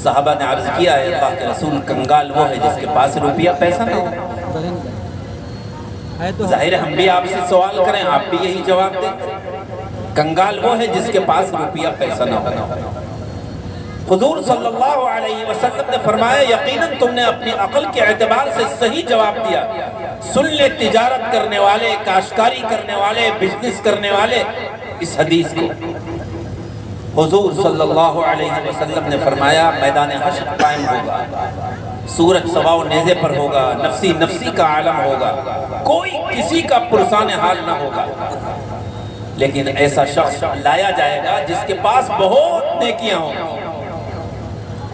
صحابہ نے عرض کیا ہے اللہ کے رسول کنگال وہ ہے جس کے پاس روپیہ پیسہ نہ ہو۔ ظاہر ہے ہم بھی آپ سے سوال کریں، آپ بھی یہی جواب دیں، کنگال وہ ہے جس کے پاس روپیہ پیسہ نہ ہو۔ حضور صلی اللہ علیہ وسلم نے فرمایا یقیناً تم نے اپنی عقل کے اعتبار سے صحیح جواب دیا۔ سن لے تجارت کرنے والے، کاشتکاری کرنے والے، بزنس کرنے والے اس حدیث کو۔ حضور صلی اللہ علیہ وسلم نے فرمایا میدان حشر قائم ہوگا، سورج سواؤ نیزے پر ہوگا، نفسی نفسی کا عالم ہوگا، کوئی کسی کا پرسان حال نہ ہوگا، لیکن ایسا شخص لایا جائے گا جس کے پاس بہت نیکیاں ہوں،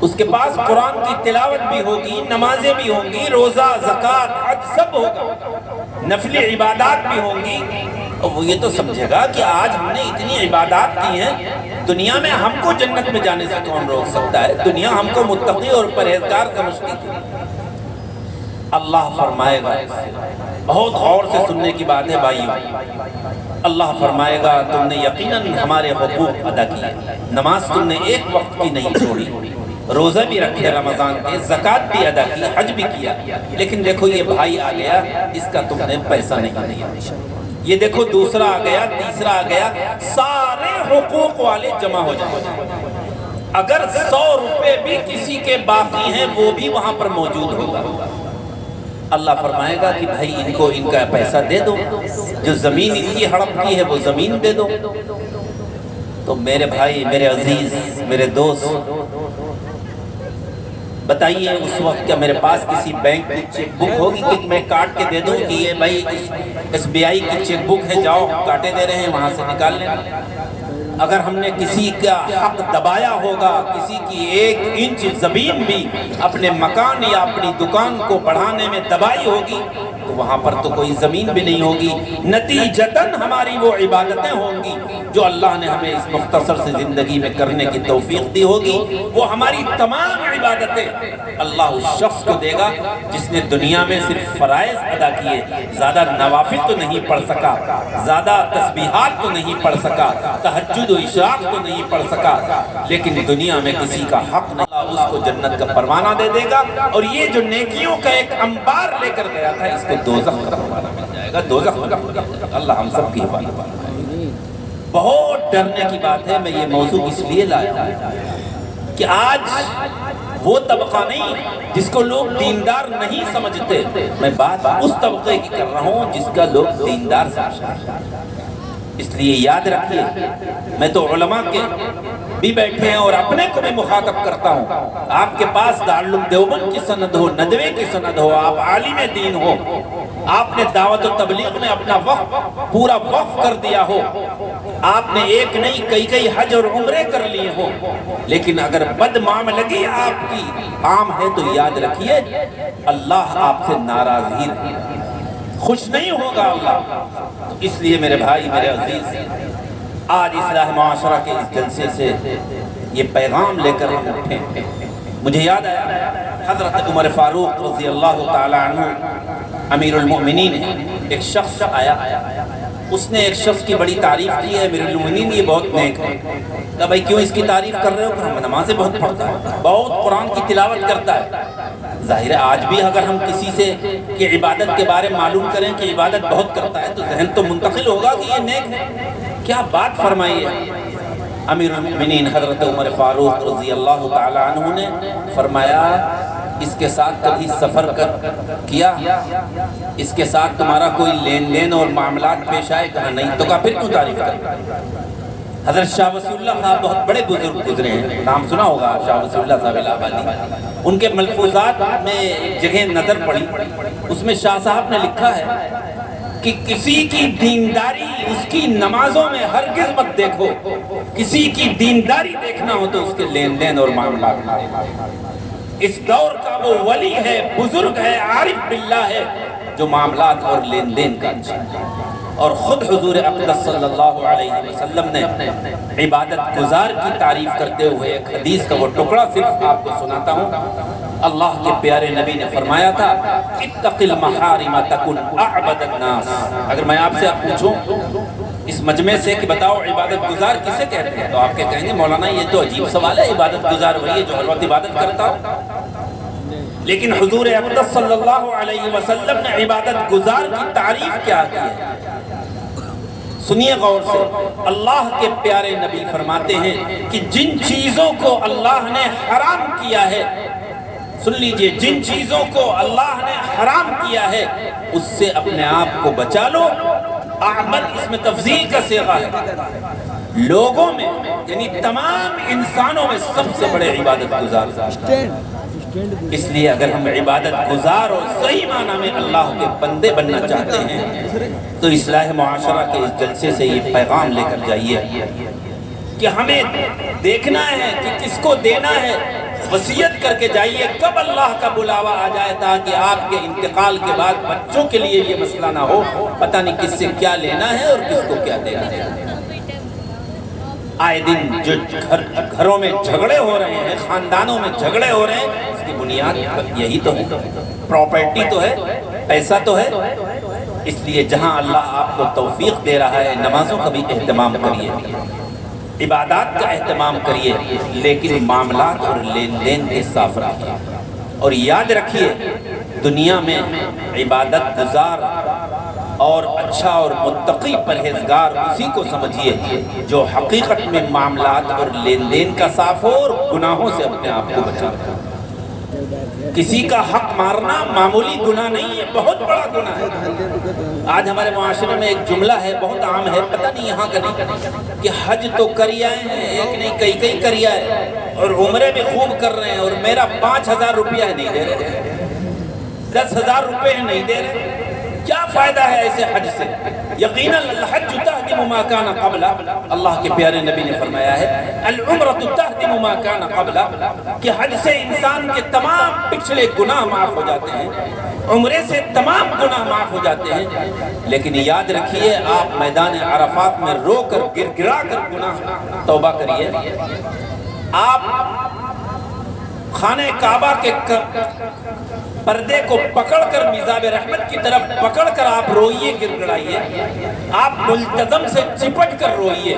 اس کے پاس قرآن کی تلاوت بھی ہوگی، نمازیں بھی ہوں گی، روزہ، زکوٰۃ، حج سب ہوگا، نفلی عبادات بھی ہوں گی، اور وہ یہ تو سمجھے گا کہ آج ہم نے اتنی عبادات کی ہیں، دنیا میں ہم کو جنت میں جانے سے کون روک سکتا ہے؟ دنیا ہم کو متقی اور پرہیزگار سمجھتی ہے۔ اللہ فرمائے گا، بہت غور سے سننے کی بات ہے بھائیوں، اللہ فرمائے گا تم نے یقیناً ہمارے حقوق ادا کیے، نماز تم نے ایک وقت کی نہیں چھوڑی، روزہ بھی رکھے رمضان کے، زکوٰۃ بھی ادا کی، حج بھی کیا، لیکن دیکھو یہ بھائی آ گیا، اس کا تم نے پیسہ نہیں دیا، یہ دیکھو دوسرا آ گیا، تیسرا آ گیا، سارے حقوق والے جمع ہو جائیں۔ اگر 100 روپے بھی کسی کے باقی ہیں وہ بھی وہاں پر موجود ہوگا۔ اللہ فرمائے گا کہ بھائی ان کو ان کا پیسہ دے دو، جو زمین ان کی ہڑپ کی ہے وہ زمین دے دو۔ تو میرے بھائی، میرے عزیز، میرے دوست، بتائیے اس وقت کیا میرے پاس کسی بینک کی چیک بک ہوگی کہ میں کاٹ کے دے دوں کہ یہ بھائی SBI کی چیک بک ہے، جاؤ کاٹے دے رہے ہیں وہاں سے نکال لیں؟ اگر ہم نے کسی کا حق دبایا ہوگا، کسی کی 1 انچ زمین بھی اپنے مکان یا اپنی دکان کو بڑھانے میں دبائی ہوگی تو وہاں پر تو کوئی زمین بھی نہیں ہوگی، نتیجتاً ہماری وہ عبادتیں ہوں گی جو اللہ نے ہمیں اس مختصر سے زندگی میں کرنے کی توفیق دی ہوگی، وہ ہماری تمام عبادتیں اللہ اس شخص کو دے گا جس نے دنیا میں صرف فرائض ادا کیے، زیادہ نوافل تو نہیں پڑھ سکا، زیادہ تسبیحات تو نہیں پڑھ سکا، تہجد و اشراق تو نہیں پڑھ سکا، لیکن دنیا میں کسی کا حق نہیں، اللہ اس کو جنت کا پروانہ دے دے گا، اور یہ جو نیکیوں کا ایک انبار لے کر گیا تھا اس کو دوزخ کا پروانہ مل جائے گا، دوزخ کا پروانہ۔ اللہ ہم سب کی حفاظت فرمائے۔ بہت ڈرنے کی بات ہے، میں یہ موضوع اس لیے لایا ہوں کہ آج وہ طبقہ نہیں جس کو لوگ دیندار نہیں سمجھتے، میں بات اس طبقے کی کر رہا ہوں جس کا لوگ دیندار سمجھتے ہیں۔ اس لیے یاد رکھیے، میں تو علماء کے بھی بیٹھے ہیں اور اپنے کو بھی مخاطب کرتا ہوں، آپ کے پاس دارالعلوم دیوبند کی سند ہو، ندوے کی سند ہو، آپ عالم دین ہو، آپ نے دعوت و تبلیغ میں اپنا وقت پورا وقف کر دیا ہو، آپ نے ایک نہیں کئی حج اور عمرے کر لیے ہو، لیکن اگر بد معاملگی آپ کی عام ہے تو یاد رکھیے اللہ آپ سے ناراض ہی رہے، خوش نہیں ہوگا اللہ۔ اس لیے میرے بھائی، میرے عزیز، آج اصلاح معاشرہ کے اس جلسے سے یہ پیغام لے کر ہم اٹھیں۔ مجھے یاد آیا حضرت عمر فاروق رضی اللہ تعالی عنہ امیر المؤمنین، ایک شخص آیا، اس نے ایک شخص کی بڑی تعریف کی ہے، امیر المؤمنین یہ بہت نیک ہے۔ کہا بھائی کیوں اس کی تعریف کر رہے ہو؟ کہ نمازیں بہت پڑھتا ہے، بہت قرآن کی تلاوت کرتا ہے۔ ظاہر ہے آج بھی اگر ہم کسی سے کہ عبادت کے بارے معلوم کریں کہ عبادت بہت کرتا ہے تو ذہن تو منتقل ہوگا کہ یہ نیک ہے۔ کیا بات فرمائی ہے امیر المؤمنین حضرت عمر فاروق رضی اللہ تعالی عنہ نے؟ فرمایا اس کے ساتھ کبھی سفر کیا؟ اس کے ساتھ تمہارا کوئی لین دین اور معاملات پیش آئے؟ کہا نہیں۔ تو کہا پھر کیوں تعریف کر؟ حضرت شاہ وصی اللہ صاحب بہت بڑے بزرگ گزرے ہیں، نام سنا ہوگا شاہ وصی اللہ صاحب الہ آبادی۔ ان کے ملفوظات میں ایک جگہ نظر پڑی، اس میں شاہ صاحب نے لکھا ہے کہ کسی کی دینداری اس کی نمازوں میں ہرگز مت دیکھو، کسی کی دینداری دیکھنا ہو تو اس کے لین دین اور معاملات میں دیکھو۔ اس دور کا وہ ولی ہے، بزرگ ہے، عارف باللہ ہے جو معاملات اور لین دین کا اچھا ہے۔ اور خود حضور اقدس صلی اللہ علیہ وسلم نے عبادت گزار کی تعریف کرتے ہوئے ایک حدیث کا وہ ٹکڑا صرف آپ کو سناتا ہوں۔ اللہ کے پیارے نبی نے فرمایا تھا اتق المحارم تکن اعبد الناس۔ اگر میں آپ سے پوچھوں اس مجمع سے کہ بتاؤ عبادت گزار کسے کہتے ہیں، تو آپ کے کہیں گے مولانا یہ تو عجیب سوال ہے، عبادت گزار وہی ہے جو ہر وقت عبادت کرتا ہو۔ لیکن حضور اقدس صلی اللہ علیہ وسلم نے عبادت گزار کی تعریف کیا کی ہے، سنیے غور سے۔ اللہ کے پیارے نبی فرماتے ہیں کہ جن چیزوں کو اللہ نے حرام کیا ہے، سن لیجئے، جن چیزوں کو اللہ نے حرام کیا ہے اس سے اپنے آپ کو بچا لو۔ اعمل اس میں تفضیل کا صیغہ ہے، لوگوں میں یعنی تمام انسانوں میں سب سے بڑے عبادت گزار۔ اس لیے اگر ہم عبادت گزار اور صحیح معنی میں اللہ کے بندے بننا چاہتے ہیں تو اصلاح معاشرہ کے اس جلسے سے یہ پیغام لے کر جائیے کہ ہمیں دیکھنا ہے کہ کس کو دینا ہے، وصیت کر کے جائیے کب اللہ کا بلاوا آ جائے تاکہ آپ کے انتقال کے بعد بچوں کے لیے یہ مسئلہ نہ ہو پتہ نہیں کس سے کیا لینا ہے اور کس کو کیا دینا ہے۔ آئے دن جو گھروں میں جھگڑے ہو رہے ہیں، خاندانوں میں جھگڑے ہو رہے ہیں، اس کی بنیاد یہی تو ہے، پراپرٹی تو ہے، پیسہ تو ہے۔ اس لیے جہاں اللہ آپ کو توفیق دے رہا ہے نمازوں کا بھی اہتمام کریے، عبادات کا اہتمام کریے، لیکن معاملات اور لین دین کے صاف رکھیے۔ اور یاد رکھیے دنیا میں عبادت گزار اور اچھا اور متقی پرہیزگار اسی کو سمجھیے جو حقیقت میں معاملات اور لین دین کا صاف ہو اور گناہوں سے اپنے آپ کو بچا۔ کسی کا حق مارنا معمولی گناہ نہیں ہے، بہت بڑا گناہ ہے۔ آج ہمارے معاشرے میں ایک جملہ ہے بہت عام ہے، پتہ نہیں یہاں کا نہیں، کہ حج تو کری آئے ہیں، ایک نہیں کئی کری آئے اور عمرے بھی خوب کر رہے ہیں اور میرا 5,000 روپیہ ہے نہیں دے رہے، 10,000 روپے ہے نہیں دے رہے۔ کیا فائدہ ہے ایسے حج سے؟ یقیناً الحج تہدم ما کان قبلہ، اللہ کے پیارے نبی نے فرمایا ہے العمرۃ تہدم ما کان قبلہ، کہ حج سے انسان کے تمام پچھلے گناہ معاف ہو جاتے ہیں، عمرے سے تمام گناہ معاف ہو جاتے ہیں۔ لیکن یاد رکھیے آپ میدان عرفات میں رو کر گر گرا کر گناہ توبہ کریے، آپ خانہ کعبہ کے پردے کو پکڑ کر میزاب رحمت کی طرف پکڑ کر آپ روئیے، گر گڑائیے، آپ ملتزم سے چپٹ کر روئیے،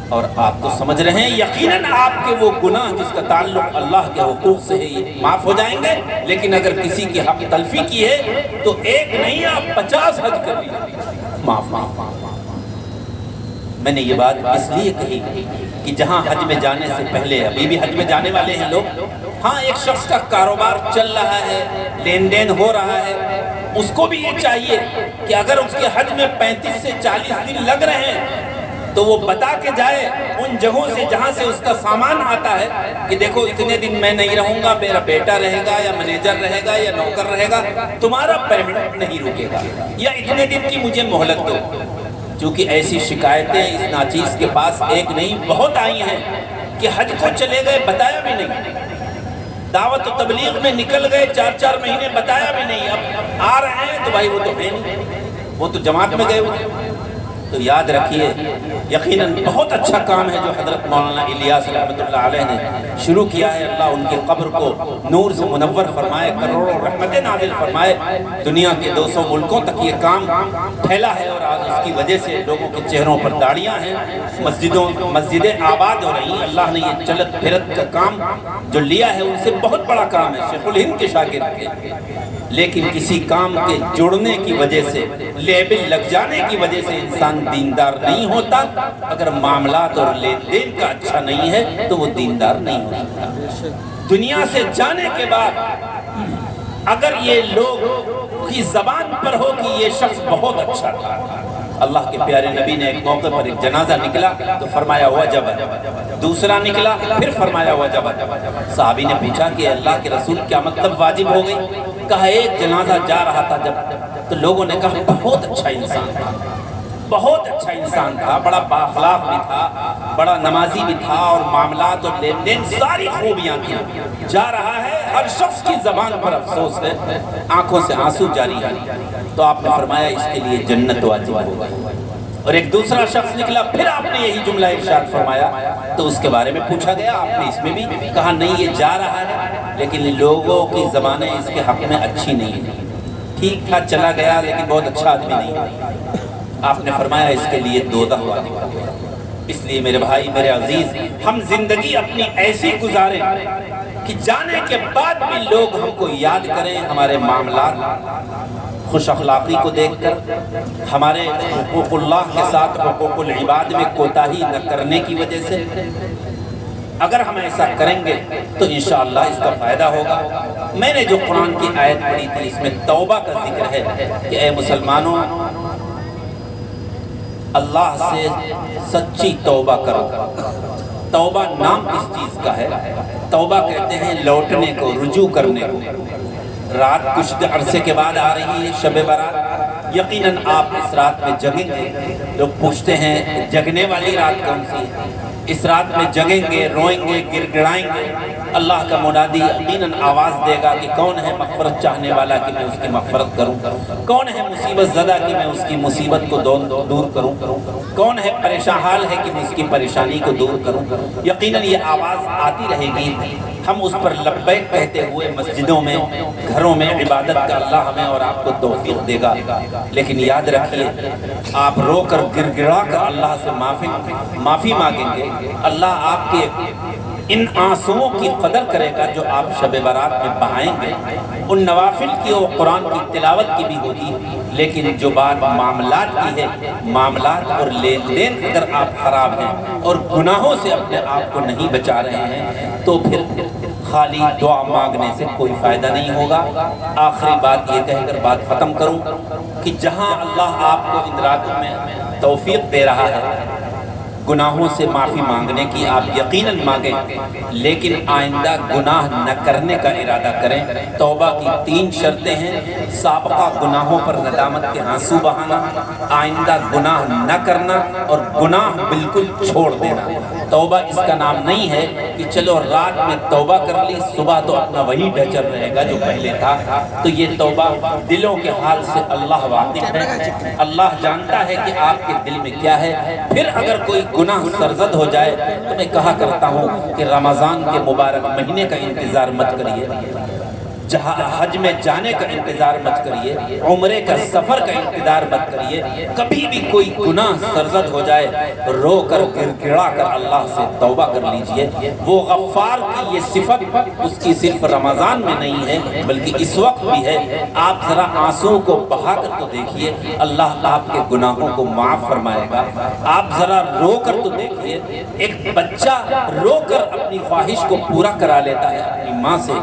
اور آپ تو سمجھ رہے ہیں یقیناً آپ کے وہ گناہ جس کا تعلق اللہ کے حقوق سے ہے معاف ہو جائیں گے۔ لیکن اگر کسی کی حق تلفی کی ہے تو ایک نہیں آپ 50 حج کر لیجیے، معاف۔ میں نے یہ بات اس لیے کہی کہ جہاں حج میں جانے سے پہلے، ابھی بھی حج میں جانے والے ہیں لوگ، ہاں ایک شخص کا کاروبار چل رہا ہے، لین دین ہو رہا ہے، اس کو بھی یہ چاہیے کہ اگر اس کے حج میں 35 سے 40 دن لگ رہے ہیں تو وہ بتا کے جائے ان جگہوں سے جہاں سے اس کا سامان آتا ہے کہ دیکھو اتنے دن میں نہیں رہوں گا، میرا بیٹا رہے گا یا مینیجر رہے گا یا نوکر رہے گا، تمہارا پیمنٹ نہیں رکے گا، یا اتنے دن کی مجھے مہلت دو۔ چونکہ ایسی شکایتیں اس ناچیز کے پاس ایک نہیں بہت آئی ہیں کہ حج کو چلے گئے بتایا بھی نہیں، دعوت و تبلیغ میں نکل گئے 4 مہینے بتایا بھی نہیں، اب آ رہے ہیں تو بھائی وہ تو ہے نہیں، وہ تو جماعت میں گئے ہوئے۔ تو یاد رکھیے یقیناً بہت اچھا کام ہے جو حضرت مولانا الیاس رحمۃ اللہ علیہ نے شروع کیا ہے، اللہ ان کے قبر کو نور سے منور فرمائے، کروڑوں رحمتیں نازل فرمائے، دنیا کے 200 ملکوں تک یہ کام پھیلا ہے اور آج اس کی وجہ سے لوگوں کے چہروں پر داڑیاں ہیں، مسجدیں آباد ہو رہی ہیں۔ اللہ نے یہ چلت پھرت کا کام جو لیا ہے ان سے بہت بڑا کام ہے، شیخ الہند کے شاگرد کے، لیکن کسی کام کے جڑنے کی وجہ سے، لیبل لگ جانے کی وجہ سے انسان دیندار نہیں ہوتا۔ اگر معاملات اور لین دین کا اچھا نہیں ہے تو وہ دیندار نہیں ہوتا۔ دنیا سے جانے کے بعد اگر یہ لوگ کی زبان پر ہو کہ یہ شخص بہت اچھا تھا، اللہ کے پیارے نبی نے ایک موقع پر ایک جنازہ نکلا تو فرمایا وجب، دوسرا نکلا پھر فرمایا وجب۔ صحابی نے پوچھا کہ اللہ کے رسول کیا مطلب واجب ہو گئی؟ کہا ایک جنازہ جا رہا تھا جب تو لوگوں نے کہا بہت اچھا انسان تھا، بہت اچھا انسان تھا، بڑا بااخلاق بھی تھا، بڑا نمازی بھی تھا، اور معاملات اور لین دین ساری خوبیاں تھیں، جا رہا ہے۔ ہر شخص کی زبان پر افسوس ہے، آنکھوں سے آنسو جاری ہے، تو آپ نے فرمایا اس کے لیے جنت واجب ہوگی۔ اور ایک دوسرا شخص نکلا پھر آپ نے یہی جملہ ارشاد فرمایا، تو اس کے بارے میں پوچھا گیا، آپ نے اس میں بھی کہا نہیں یہ جا رہا ہے لیکن لوگوں کی زبانیں اس کے حق میں اچھی نہیں ہیں، ٹھیک تھا چلا گیا لیکن بہت اچھا آدمی نہیں ہے۔ آپ نے فرمایا اس کے لیے دوزخ واجب ہو گیا۔ اس لیے میرے بھائی، میرے عزیز، ہم زندگی اپنی ایسی گزاریں کہ جانے کے بعد بھی لوگ ہم کو یاد کریں، ہمارے معاملات خوش اخلاقی کو دیکھ کر، ہمارے حقوق اللہ کے ساتھ حقوق العباد میں کوتاہی نہ کرنے کی وجہ سے۔ اگر ہم ایسا کریں گے تو انشاءاللہ اس کا فائدہ ہوگا۔ میں نے جو قرآن کی آیت پڑھی تھی، اس میں توبہ کا ذکر ہے کہ اے مسلمانوں، اللہ سے سچی توبہ کرو۔ توبہ نام کس چیز کا ہے؟ توبہ کہتے ہیں لوٹنے کو، رجوع کرنے کو۔ رات کچھ عرصے کے بعد آ رہی ہے، شب برات، یقیناً آپ اس رات میں جگیں گے۔ لوگ پوچھتے ہیں جگنے والی رات کون سی ہے؟ اس رات میں جگیں گے، روئیں گے، گر گڑائیں گے۔ اللہ کا منادی یقیناً آواز دے گا کہ کون ہے مغفرت چاہنے والا کہ میں اس کی مغفرت کروں، کون ہے مصیبت زدہ کہ میں اس کی مصیبت کو دور کروں، کون ہے پریشان حال ہے کہ میں اس کی پریشانی کو دور کروں۔ یقیناً یہ آواز آتی رہے گی، ہم اس پر لبیک کہتے ہوئے مسجدوں میں، گھروں میں عبادت کا اللہ ہمیں اور آپ کو توفیق دے گا۔ لیکن یاد رکھیے، آپ رو کر گر گڑا کر اللہ سے معافی مانگیں گے، اللہ آپ کے ان آنسوؤں کی قدر کرے گا جو آپ شب برات میں بہائیں گے۔ ان نوافل کی اور قرآن کی تلاوت کی بھی ہوگی، لیکن جو بات معاملات کی ہے، معاملات اور لین دین اگر آپ خراب ہیں اور گناہوں سے اپنے آپ کو نہیں بچا رہے ہیں تو پھر خالی دعا مانگنے سے کوئی فائدہ نہیں ہوگا۔ آخری بات یہ کہہ کر بات ختم کروں کہ جہاں اللہ آپ کو ان راتوں میں توفیق دے رہا ہے گناہوں سے معافی مانگنے کی، آپ یقیناً مانگیں، لیکن آئندہ گناہ نہ کرنے کا ارادہ کریں۔ توبہ کی 3 شرطیں ہیں: سابقہ گناہوں پر ندامت کے آنسو بہانا، آئندہ گناہ نہ کرنا، اور گناہ بالکل چھوڑ دینا۔ توبہ اس کا نام نہیں ہے کہ چلو رات میں توبہ کر لی، صبح تو اپنا وہی ڈھچر رہے گا جو پہلے تھا۔ تو یہ توبہ دلوں کے حال سے اللہ واقف ہے، اللہ جانتا ہے کہ آپ کے دل میں کیا ہے۔ پھر اگر کوئی گناہ سرزد ہو جائے تو میں کہا کرتا ہوں کہ رمضان کے مبارک مہینے کا انتظار مت کریے، جہاں حج میں جانے کا انتظار مت کریے، عمرے کا سفر کا انتظار مت کریے۔ کبھی بھی کوئی گناہ سرزد ہو جائے، رو کر گر گڑا کر اللہ سے توبہ کر لیجئے۔ وہ غفار کی یہ صفت اس کی صرف رمضان میں نہیں ہے بلکہ اس وقت بھی ہے۔ آپ ذرا آنسو کو بہا کر تو دیکھیے، اللہ آپ کے گناہوں کو معاف فرمائے گا۔ آپ ذرا رو کر تو دیکھیے، ایک بچہ رو کر اپنی خواہش کو پورا کرا لیتا ہے اپنی ماں سے۔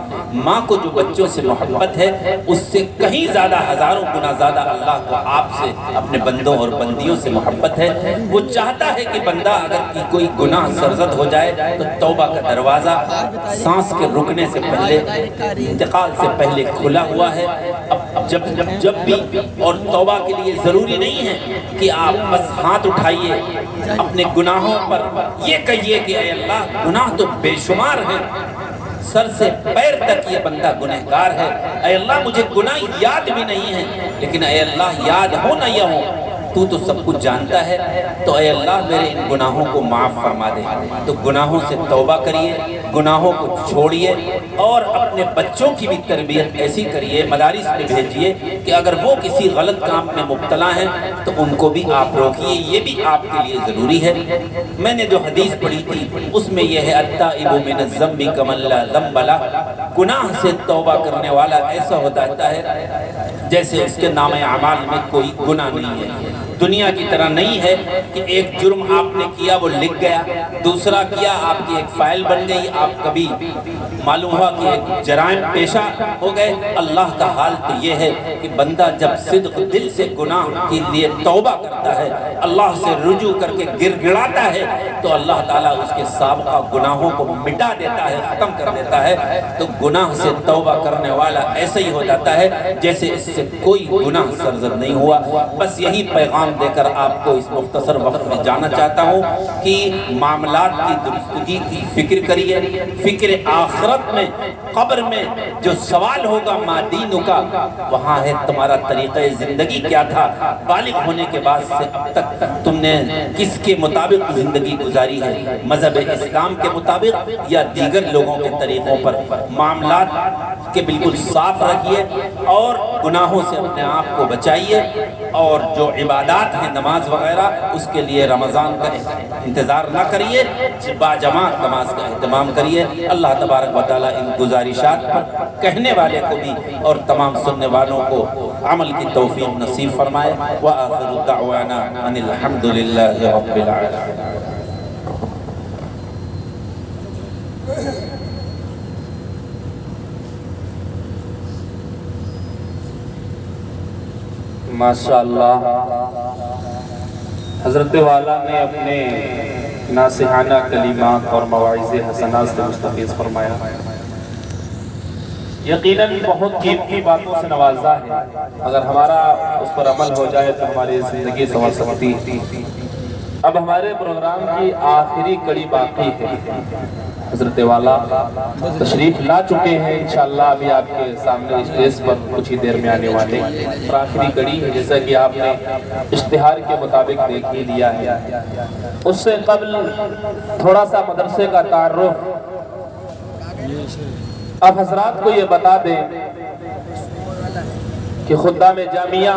ماں کو جو بچوں سے محبت ہے اس سے کہیں زیادہ، ہزاروں گنا زیادہ اللہ کو آپ سے، اپنے بندوں اور بندیوں سے محبت ہے۔ وہ چاہتا ہے کہ بندہ اگر کوئی گناہ سرزد ہو جائے تو توبہ کا دروازہ سانس کے رکنے سے پہلے، انتقال سے پہلے کھلا ہوا ہے۔ اب جب بھی، اور توبہ کے لیے ضروری نہیں ہے کہ آپ بس ہاتھ اٹھائیے اپنے گناہوں پر، یہ کہیے کہ اے اللہ گناہ تو بے شمار ہیں، سر سے پیر تک یہ بندہ گنہگار ہے، اے اللہ مجھے گناہ یاد بھی نہیں ہے، لیکن اے اللہ یاد ہو نہ یا ہو تو سب کچھ جانتا ہے، تو اے اللہ میرے ان گناہوں کو معاف فرما دے۔ تو گناہوں سے توبہ کریے، گناہوں کو چھوڑیے، اور اپنے بچوں کی بھی تربیت ایسی کریے، مدارس میں بھیجیے کہ اگر وہ کسی غلط کام میں مبتلا ہیں تو ان کو بھی آپ روکیے، یہ بھی آپ کے لیے ضروری ہے۔ میں نے جو حدیث پڑھی تھی اس میں یہ ہے التائب من الذنب کمن لا ذنب لہ، گناہ سے توبہ کرنے والا ایسا ہوتا ہے جیسے اس کے نام اعمال میں کوئی گناہ نہیں ہے۔ دنیا کی طرح نہیں ہے کہ ایک جرم آپ نے کیا وہ لکھ گیا، دوسرا کیا آپ کی ایک فائل بن گئی، آپ کبھی معلوم ہوا کہ ایک جرائم پیشہ ہو گئے۔ اللہ کا حال تو یہ ہے کہ بندہ جب صدق دل سے گناہ کے لیے توبہ کرتا ہے، اللہ سے رجوع کر کے گر گڑاتا ہے، تو اللہ تعالیٰ اس کے سابقہ گناہوں کو مٹا دیتا ہے، ختم کر دیتا ہے۔ تو گناہ سے توبہ کرنے والا ایسا ہی ہو جاتا ہے جیسے اس سے کوئی گناہ سرزد نہیں ہوا۔ بس یہی پیغام دے کر آپ کو اس مختصر وقت میں جانا چاہتا ہوں کہ معاملات کی درستگی کی فکر کریے، فکر آخرت میں، قبر میں جو سوال ہوگا ما دینک کا، وہاں ہے تمہارا طریقہ زندگی کیا تھا، بالغ ہونے کے بعد سے اب تک تم نے کس کے مطابق زندگی گزاری ہے، مذہب اسلام کے مطابق یا دیگر لوگوں کے طریقوں پر۔ معاملات کے بالکل صاف رکھیے اور گناہوں سے اپنے آپ کو بچائیے، اور جو عبادات عبادات ہیں نماز وغیرہ، اس کے لیے رمضان کا انتظار نہ کریے، باجماعت نماز کا اہتمام کریے۔ اللہ تبارک و تعالیٰ ان گزارشات پر کہنے والے کو بھی اور تمام سننے والوں کو عمل کی توفیق نصیب فرمائے۔ وآخر دعوانا ان الحمد للہ رب العالمین۔ ماشاءاللہ حضرت والا نے اپنے ناصحانہ کلمات اور مواعظ حسنات سے مستفیض فرمایا، یقیناً بہت قیمتی باتوں سے نوازا ہے، اگر ہمارا اس پر عمل ہو جائے تو ہماری زندگی سنور سکتی۔ اب ہمارے پروگرام کی آخری کڑی باقی ہے، حضرت والا تشریف لا چکے ہیں، انشاءاللہ ابھی آپ کے سامنے اسٹیج پر کچھ ہی دیر میں آنے والے، اور آخری کڑی ہے جیسا کہ آپ نے اشتہار کے مطابق دیکھ ہی لیا ہے۔ اس سے قبل تھوڑا سا مدرسے کا تعارف، آپ حضرات کو یہ بتا دیں کہ خدام جامعہ